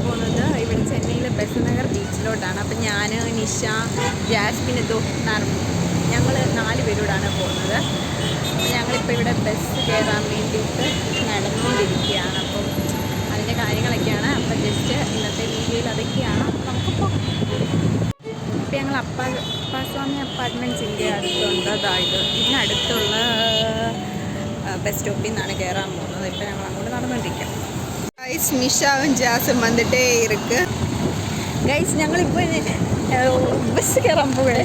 പോകുന്നത് ഇവിടെ ചെന്നൈയിലെ ബസ് നഗർ ബീച്ചിലോട്ടാണ്. അപ്പം ഞാൻ, നിഷ, ജാസ്മിൻ, ഞങ്ങൾ 4 പേരോടാണ് പോകുന്നത്. അപ്പോൾ ഞങ്ങളിപ്പോൾ ഇവിടെ ബസ് കയറാൻ വേണ്ടിയിട്ട് നടന്നുകൊണ്ടിരിക്കുകയാണ്. അപ്പം അതിൻ്റെ കാര്യങ്ങളൊക്കെയാണ്. അപ്പം ജസ്റ്റ് ഇന്നത്തെ വീഡിയോയിൽ അതൊക്കെയാണ്. നമുക്ക് പോകാം. ഇപ്പം ഞങ്ങൾ അപ്പാസ്വാമി അപ്പാർട്ട്മെൻറ്റ്സിൻ്റെ അടുത്തുണ്ട്. അതായത് ഇതിനടുത്തുള്ള ബസ് സ്റ്റോപ്പിൽ നിന്നാണ് കയറാൻ പോകുന്നത്. ഇപ്പം ഞങ്ങൾ അങ്ങോട്ട് നടന്നുകൊണ്ടിരിക്കാം. ഗൈസ്, നിഷാവും ജാസും വന്നിട്ടേ ഇருக்கு. ഗൈസ്, ഞങ്ങളിപ്പോൾ ബസ് കയറാൻ പോവുകയാണ്.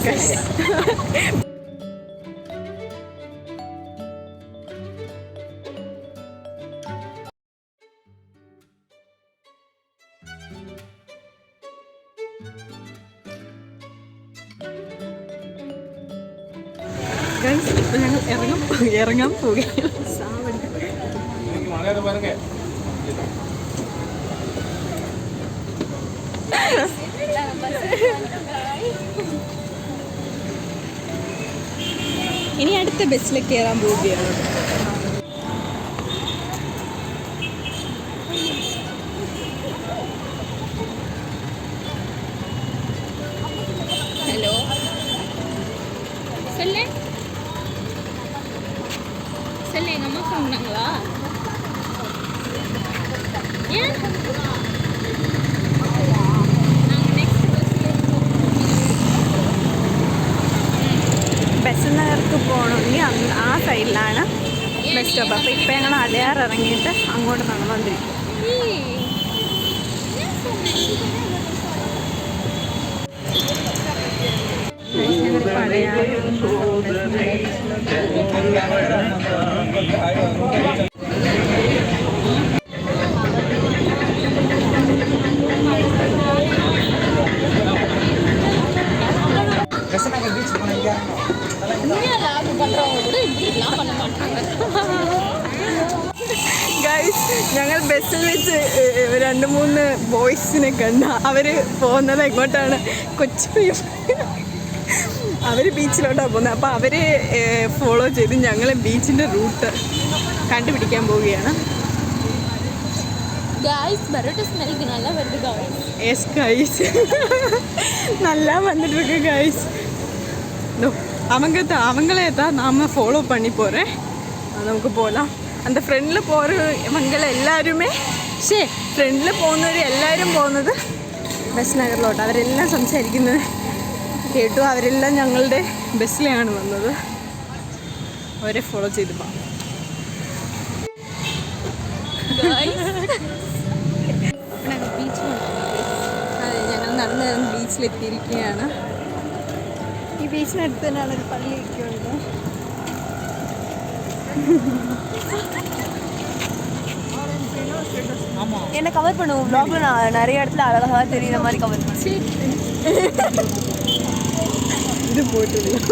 ഗൈസ്, ഇപ്പോൾ ഞങ്ങൾ ഇറങ്ങാൻ പോവുകയാണ്. ഇനി അടുത്ത ബസ്സിൽ കയറാൻ പോവുകയാണ്. ഹലോ, எங்கள் அம்மா சொன்னாங்களா? ஏன் ബസ് നഗർക്ക് പോകണമെങ്കിൽ ആ സൈഡിലാണ് ബസ് സ്റ്റോപ്പ്. അപ്പോൾ ഇപ്പം ഞങ്ങൾ അടയാർ ഇറങ്ങിയിട്ട് അങ്ങോട്ട് നടന്നുകൊണ്ടിരിക്കും. ഗൈസ്, ഞങ്ങൾ ബസ്സിൽ വെച്ച് 2-3 ബോയ്സിനെ കണ്ട. അവർ പോകുന്നത് എങ്ങോട്ടാണ്? കൊച്ചി. അവർ ബീച്ചിലോട്ടാണ് പോകുന്നത്. അപ്പോൾ അവർ ഫോളോ ചെയ്ത് ഞങ്ങൾ ബീച്ചിൻ്റെ റൂട്ട് കണ്ടുപിടിക്കാൻ പോവുകയാണ്. நல்லா வந்துட்டு இருக்கு கைஸ். அவங்களே தான் நாம் ஃபாலோ பண்ணி போகிறேன். നമുക്ക് പോകலாம். அந்த ഫ്രണ്ടിൽ പോகிறവങ്ങൾ എല്ലാവരുമേ ഫ്രണ്ടിൽ പോകുന്നവർ എല്ലാവരും പോകുന്നത് ബസ് നഗറിലോട്ട്. അവരെല്ലാം സംസാരിക്കുന്നത് കേട്ടു. അവരെല്ലാം ഞങ്ങളുടെ ബസ്സിലാണ് വന്നത്. അവരെ ഫോളോ ചെയ്ത് പോകാം. അതെ, ഞങ്ങൾ നടന്ന് ബീച്ചിലെത്തിയിരിക്കുകയാണ്. ഈ ബീച്ചിനടുത്ത് തന്നെയാണ് ഒരു പള്ളിയൊക്കെ ഉണ്ട്. என்ன கவர் பண்ணுவோம். vlogல நான் நிறைய இடத்துல அழகா தெரியுற மாதிரி கவர் பண்ணேன். இது போட்டுடலாம்.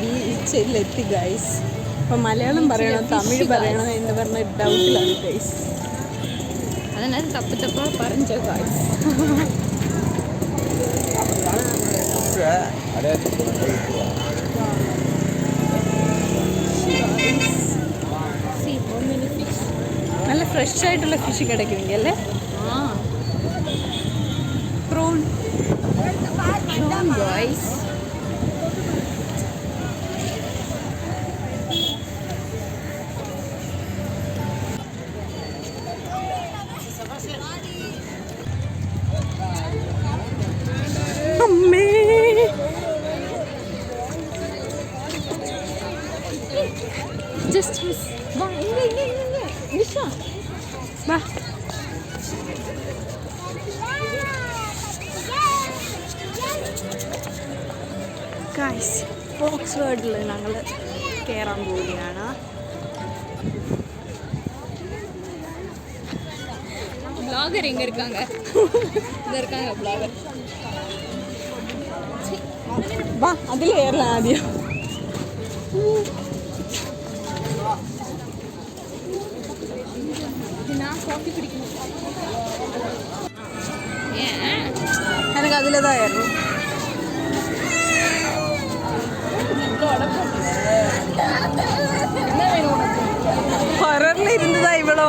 ബീച്ചിലെത്തി ഗൈസ്. അപ്പോൾ മലയാളം പറയണോ തമിഴ് പറയണോ എന്ന് പറഞ്ഞ ഡൗട്ടിലാണ് ഗൈസ്. അതിനാൽ തപ്പാ പറഞ്ഞ ഗൈസ്. നല്ല ഫ്രഷ് ആയിട്ടുള്ള ഫിഷ് കിടക്കുമെങ്കിൽ അല്ലേ? Prawn guys. അമ്മേ, ജസ്റ്റ് മിസ്. വാ നിഷ, വാ. ഗൈസ്, ഫോക്സ് വേർഡിൽ ഞങ്ങൾ കയറാൻ പോവുകയാണ്. ബ്ലോഗർ എங்கே இருக்காங்க? இங்கே இருக்காங்க ബ്ലോഗർ. വാ, അതിൽ കയറலாம் ആദ്യം. எனக்கு அதில் தான் ஏறும். ஹொரர்ல இருந்ததா இவ்வளோ?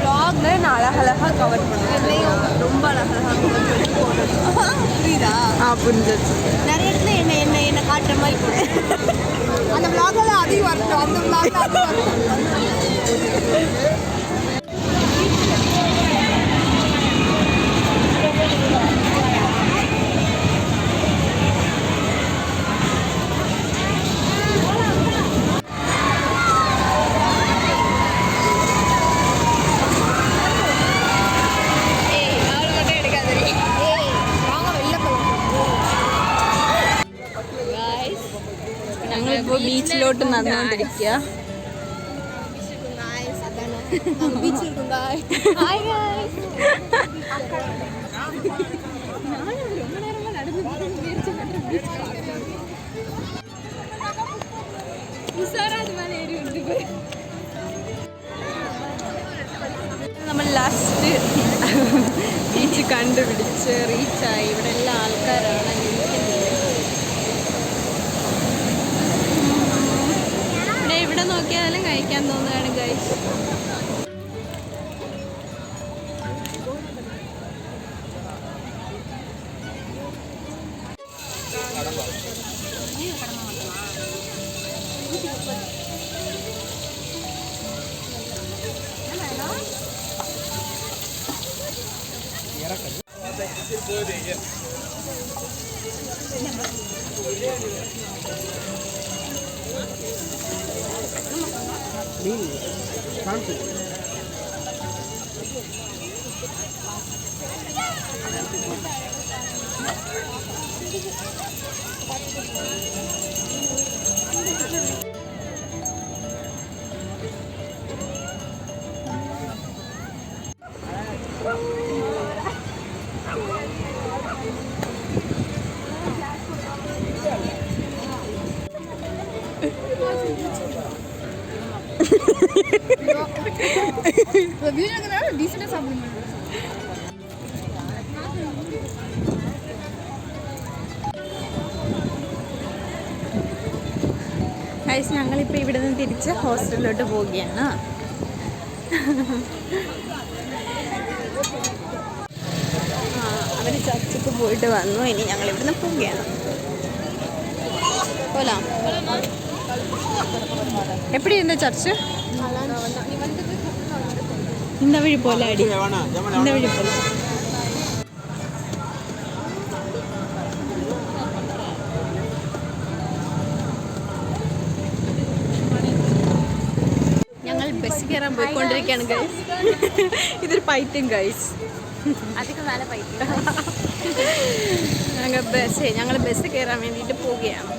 vlogல நான் அழகழகாக கவர் பண்ணுவேன். என்னையும் ரொம்ப அழகழகாக கவர் பண்ணி போடணும். புரியுதா? புரிஞ்சிச்சு. நிறைய இடத்துல என்ன காட்டுற மாதிரி போடு. அந்த vlogல அதையும் வரட்டும், அந்த vlogல அதுவும் வரட்டும். ഞങ്ങളിപ്പോൾ ബീച്ചിലോട്ട് നടന്നുകൊണ്ടിരിക്കുക. നമ്മൾ ലാസ്റ്റ് ബീച്ച് കണ്ടുപിടിച്ച് റീച്ചായി. ഇവിടെ എല്ലാ ആൾക്കാരാണ് ഇവിടെ നോക്കിയാലും കഴിക്കാൻ തോന്നുകയാണ് ഗൈസ്. ഗൈസ്, ഞങ്ങളിപ്പോൾ ഇവിടെ നിന്ന് തിരിച്ച് ഹോസ്റ്റലിലോട്ട് പോവുകയാണ്. അവർ ചർച്ചയ്ക്ക് പോയിട്ട് വന്നു. ഇനി ഞങ്ങൾ ഇവിടുന്ന് പോവുകയാണ്. പോലാം. எப்படி இருந்த சர்ச்சு? இந்த வழி போல அடி, இந்த வழி போல. ഞങ്ങൾ ബസ് കയറാൻ പോയിക്കൊണ്ടിരിക്കുകയാണ് ഗൈസ്. ഇതൊരു പൈറ്റും ഗൈസ്. അധികം നല്ല പൈറ്റ്. ഞങ്ങൾ ബസ് കയറാൻ വേണ്ടിയിട്ട് പോവുകയാണ്.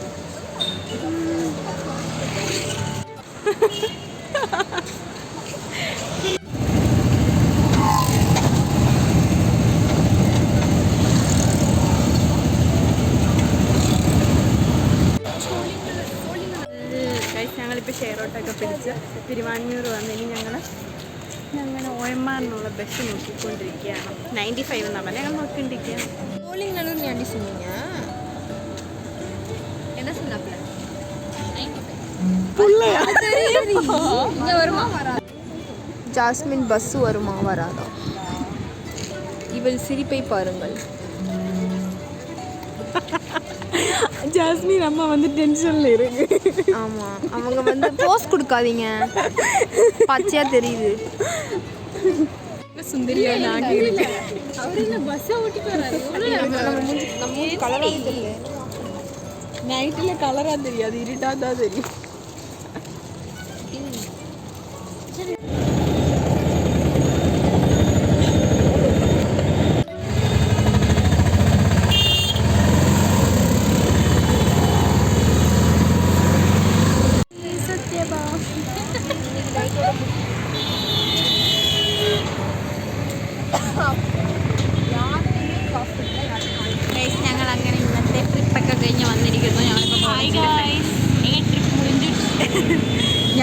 ഞങ്ങളിപ്പോൾ ഷെയർ ഓട്ടൊക്കെ പിടിച്ച് തിരുവാണിയൂർ വന്ന് ഇനി ഞങ്ങൾ ഓയമ്മാറിനുള്ള ബസ് നോക്കിക്കൊണ്ടിരിക്കുകയാണ്. 95 എന്നാണ് പറഞ്ഞത്. ഞങ്ങൾ നോക്കിക്കൊണ്ടിരിക്കുകയാണ്. போலிங்னு ஏன்டி சொன்னீங்க? என்ன சொன்னாப்ல? 95. ஜாஸ்மின் பஸ் வருமா வராதா? இவள் சிரிப்பை பாருங்கள். ஜாஸ்மின் அம்மா வந்து டென்ஷன்ல இருக்கு. ஆமா, அவங்க வந்து போஸ் கொடுக்காதீங்க, பச்சையா தெரியுது. சுந்தரியா நாங்க இருக்கு. அவர் என்ன பஸ் ஓட்டி போறாரு? நம்ம மூஞ்சி கலரா தெரியல. நைட்ல கலரா தெரியாது, இருட்டா தான் தெரியும்.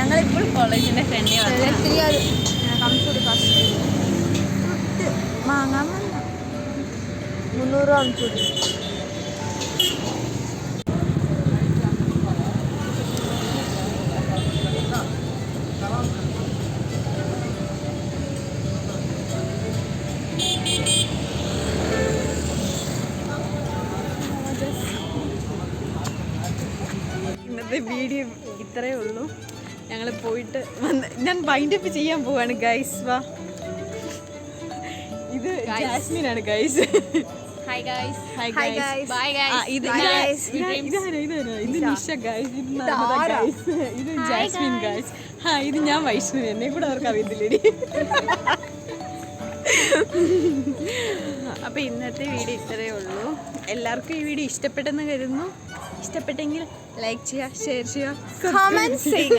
ഞങ്ങളിപ്പോൾ കോളേജിൻ്റെ ഫ്രണ്ടിൽ വന്നു தெரியாது எனக்கு அமுச்சு விடு காசு വാങ്ങാൻ 300 ரூபா அமுச்சு விடு ഇന്നത്തെ വീഡിയോ ഇത്രയേ ഉള്ളൂ. ഞങ്ങൾ പോയിട്ട് വന്ന് ഞാൻ വൈൻഡപ്പ് ചെയ്യാൻ പോവാണ് ഗൈസ്. വാ, ഇത് ജാസ്മിനാണ് guys. Hi guys. Hi Hi guys. guys. Bye guys. ഇത് Bye guys. ഇത് നിഷ ഗൈസ്. ഇത് നർമ്മദ ഗൈസ്. ഇത് ജാസ്മിൻ ഗൈസ്. ഇത് ഞാൻ വൈഷ്ണവി. എന്നെ കൂടെ അവർക്ക് അറിയത്തില്ലേടി. അപ്പോൾ ഇന്നത്തെ വീഡിയോ ഇത്രയേ ഉള്ളൂ. എല്ലാവർക്കും ഈ വീഡിയോ ഇഷ്ടപ്പെട്ടെന്ന് കരുതുന്നു. ഇഷ്ടപ്പെട്ടെങ്കിൽ ലൈക്ക് ചെയ്യുക, ഷെയർ ചെയ്യുക, Comment ചെയ്യുക.